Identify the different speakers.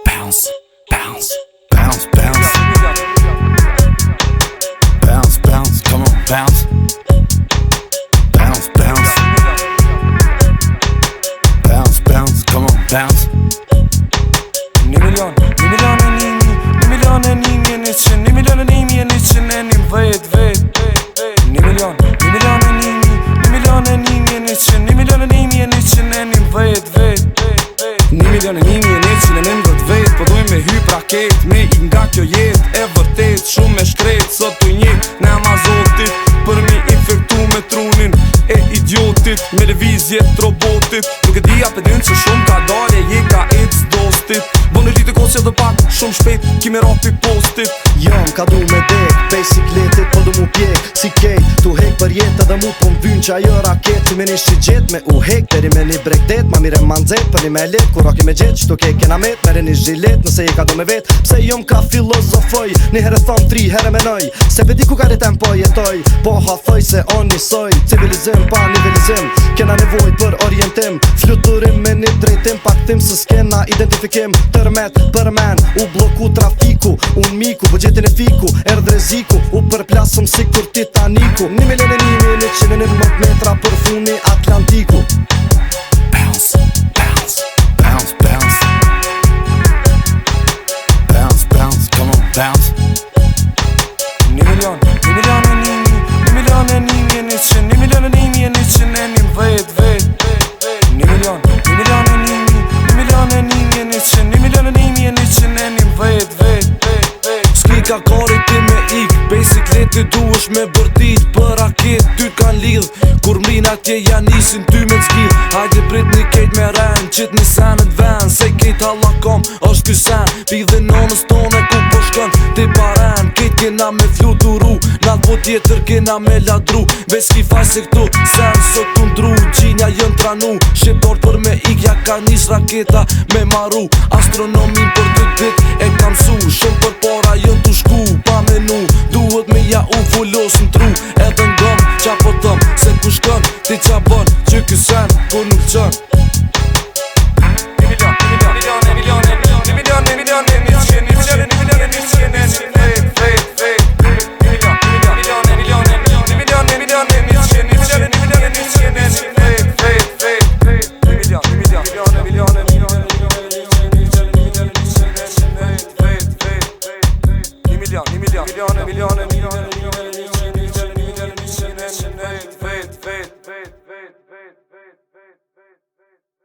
Speaker 1: Bounce, bounce, bounce, bounce. Bounce, bounce, come on, bounce. Bounce, bounce. Bounce, bounce, come on, bounce.
Speaker 2: 1 miljon e nimi e 100, 1 miljon e nimi e 100 e nim vet 1 miljon e nimi, 1 miljon e nimi e 100, 1 miljon e nimi e 100 e nim vet 1 miljon e nimi e 100 e nim vet. Po dojmë me hyp raket, me i nga kjo jet e vërtet, shumë me shkret, sot t'u njek në Amazotit, për mi infektu me trunin e idiotit, me levizje t'robotit. Nuk e dija për dyn që shumë ka dalje, je ka it's dostit. Bone rritë kosje dhe pak, shumë shpejt, kime rapi postit.
Speaker 3: Jam ka du me dek, pej sikletit, po du mu pjek, si kejt. Tu hek për jetë edhe mu po m'vyn që ajo raket. Që me një shqigjet me u hek, deri me një brekdet. Ma mire manzet për një me let, kur roki me gjet, që tu kej kena met. Mere një zhilet, nëse je ka du me vet. Pse jom ka filozofoj, një herë thom, 3 herë menoj. Se pedi ku ka ritem po jetoj, po hafoj se on njësoj. Civilizim pa nivelizim, kena nevojt për orientim. Fluturim me një drejtim, paktim së skena identifikim. Tërmet, përmen, u bloku trafiku. Unë miku, bëgjetin e fiku, erdreziku. U përplasëm si kur Titaniku. 1 miljon e nimi e 111 metra për funi Atlantiku.
Speaker 1: Bounce, bounce, bounce, bounce. Bounce, bounce, come on, bounce.
Speaker 2: 1 miljon e nimi, 1 miljon e nimi e 100, 1 miljon e nimi e 100 e nim vet 1 miljon e nimi, 1 miljon e nimi e 100, 1 miljon e nimi e 100 e nim vet S'ki ka kari ti me ik, basikleti duesh me bërtit. Për raket ty t'kan lidh, kur mrin atje janë nisin ty me t'zgjidh. Hajde prit një kejt me ren, qit një senet ven. Se kejt hallakom, është ky sen. Pidhe nonës tone ku po shkën, ti paren. Kejt kena me fluturu, na po tjetër kena me ladru. Veç ki faj se këtu, sen sot t'u ndru. Gjinja jën tranu, shqiptar për me ik, ja ka nis raketa me maru. Astronomin për të dit e kam su, shumë për para jën t'u shku. Pa menu, duhet me ja u vullos në tru. Edhe ngëm, qa po tëm, se ku shkën, ti qa bën, që ky sen, kur nuk qën. 1 miljon e 100, 1 miljon e 100 e 1 miljon e 100 e 1 miljon e 100 e 1 miljon